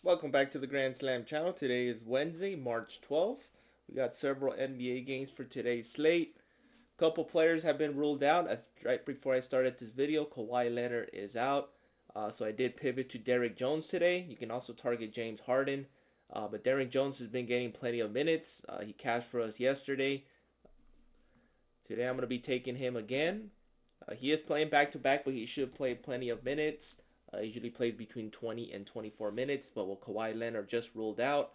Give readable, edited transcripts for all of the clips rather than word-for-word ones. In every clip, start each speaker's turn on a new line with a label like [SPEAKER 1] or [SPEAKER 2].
[SPEAKER 1] Welcome back to the Grand Slam channel. Today is Wednesday, March 12th. We got several NBA games for today's slate. A couple players have been ruled out. As right before I started this video, Kawhi Leonard is out. So I did pivot to Derrick Jones today. You can also target James Harden. But Derrick Jones has been getting plenty of minutes. He cashed for us yesterday. Today I'm going to be taking him again. He is playing back to back, but he should play plenty of minutes. Usually plays between 20 and 24 minutes, but with Kawhi Leonard just ruled out,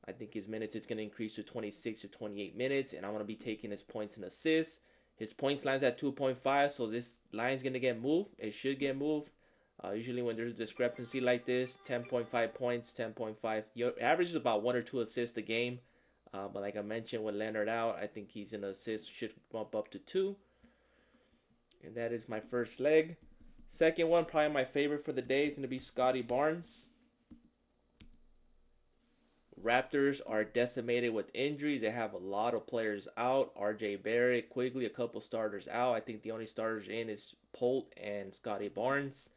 [SPEAKER 1] I think his minutes is going to increase to 26 to 28 minutes, and I'm going to be taking his points and assists. His points line's at 2.5, so this line's going to get moved. It should get moved. Usually when there's a discrepancy like this, 10.5 points, 10.5, your average is about 1 or 2 assists a game. But like I mentioned, with Leonard out, I think he's an assist should bump up to 2. And that is my first leg. Second one, probably my favorite for the day, is going to be Scotty Barnes. Raptors are decimated with injuries. They have a lot of players out. RJ Barrett, Quigley, a couple starters out. I think the only starters in is Polt and Scotty Barnes.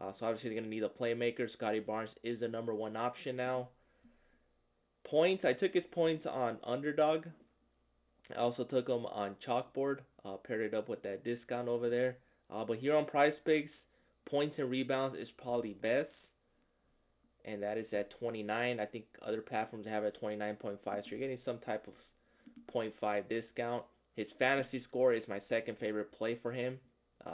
[SPEAKER 1] So obviously they're going to need a playmaker. Scotty Barnes is the number one option now. Points, I took his points on Underdog. I also took him on Chalkboard. Paired it up with that discount over there. But here on Prize Picks, points and rebounds is probably best. And that is at 29. I think other platforms have it at 29.5. So you're getting some type of 0.5 discount. His fantasy score is my second favorite play for him.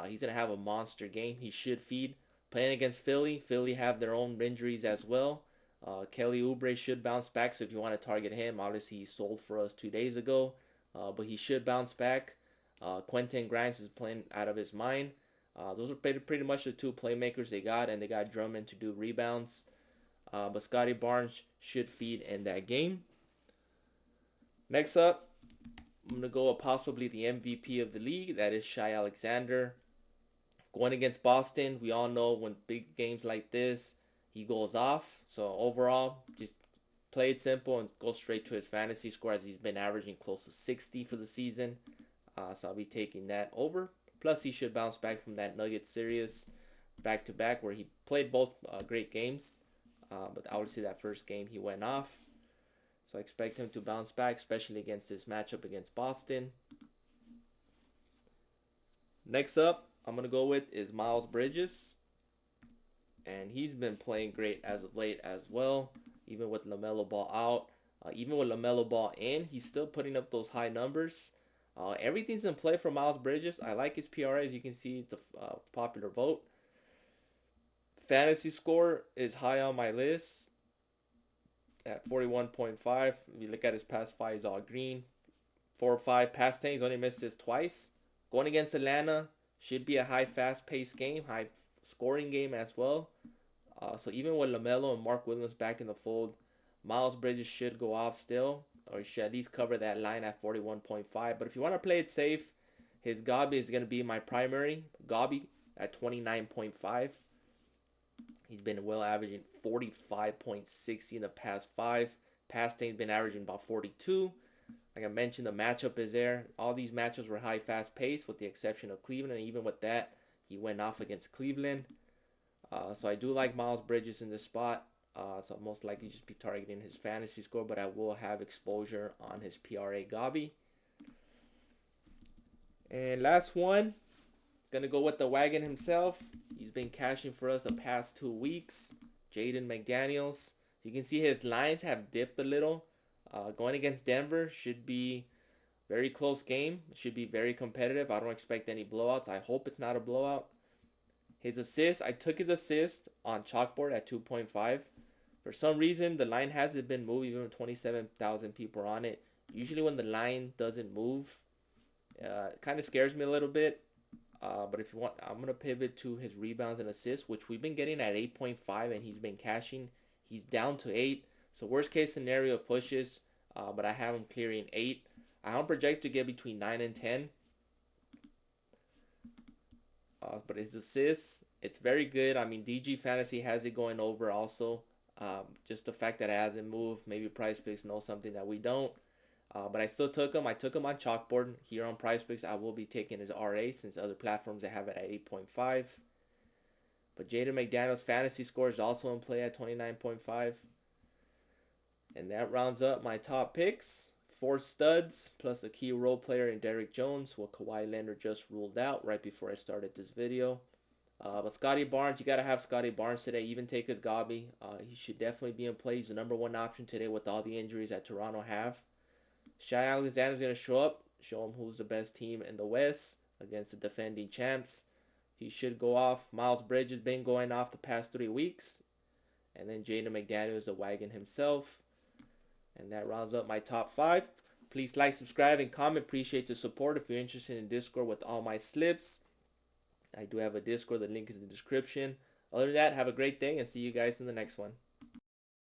[SPEAKER 1] He's going to have a monster game. He should feed. Playing against Philly. Philly have their own injuries as well. Kelly Oubre should bounce back. So if you want to target him, obviously he sold for us 2 days ago. But he should bounce back. Quentin Grimes is playing out of his mind. Those are pretty much the two playmakers they got. And they got Drummond to do rebounds. But Scotty Barnes should feed in that game. Next up, I'm going to go with possibly the MVP of the league. That is Shai Alexander. Going against Boston, we all know when big games like this, he goes off. So overall, just play it simple and go straight to his fantasy score, as he's been averaging close to 60 for the season. So I'll be taking that over. Plus, he should bounce back from that Nuggets series back to back, where he played both great games. But obviously that first game he went off. So I expect him to bounce back, especially against this matchup against Boston. Next up, I'm going to go with is Miles Bridges. And he's been playing great as of late as well. Even with LaMelo Ball out. Even with LaMelo Ball in, he's still putting up those high numbers. Everything's in play for Miles Bridges. I like his PRA. As you can see, it's a popular vote. Fantasy score is high on my list at 41.5. If you look at his past 5, he's all green. 4 or 5 past 10, he's only missed this twice. Going against Atlanta should be a high fast-paced game, high scoring game as well. So even with LaMelo and Mark Williams back in the fold, Miles Bridges should go off still, or should at least cover that line at 41.5. But if you want to play it safe, his Gabi is going to be my primary. Gabi at 29.5. He's been well averaging 45.60 in the past 5. Past 10, he's been averaging about 42. Like I mentioned, the matchup is there. All these matchups were high, fast paced, with the exception of Cleveland. And even with that, he went off against Cleveland. So I do like Miles Bridges in this spot. So I'll most likely just be targeting his fantasy score, but I will have exposure on his PRA Gabi. And last one, gonna go with the wagon himself. He's been cashing for us the past 2 weeks. Jaden McDaniels. You can see his lines have dipped a little. Going against Denver should be very close game. It should be very competitive. I don't expect any blowouts. I hope it's not a blowout. His assist, I took his assist on Chalkboard at 2.5. For some reason, the line hasn't been moved, even with 27,000 people on it. Usually when the line doesn't move, it kind of scares me a little bit. But if you want, I'm going to pivot to his rebounds and assists, which we've been getting at 8.5, and he's been cashing. He's down to 8. So worst case scenario pushes, but I have him clearing 8. I don't project to get between 9 and 10. But his assists, it's very good. I mean, DG Fantasy has it going over also. Just the fact that it hasn't moved. Maybe Price Picks knows something that we don't. But I still took him. I took him on Chalkboard. Here on Price Picks, I will be taking his RA, since other platforms they have it at 8.5. But Jaden McDaniels' fantasy score is also in play at 29.5. And that rounds up my top picks. 4 studs plus a key role player in Derrick Jones, who Kawhi Leonard just ruled out right before I started this video. But Scotty Barnes, you got to have Scotty Barnes today. Even take his Gabi. He should definitely be in play. He's the number 1 option today with all the injuries that Toronto have. Shai Alexander's going to show up. Show him who's the best team in the West against the defending champs. He should go off. Miles Bridges been going off the past 3 weeks. And then Jaden McDaniels, the wagon himself. And that rounds up my top 5. Please like, subscribe, and comment. Appreciate the support. If you're interested in Discord with all my slips, I do have a Discord. The link is in the description. Other than that, have a great day and see you guys in the next one.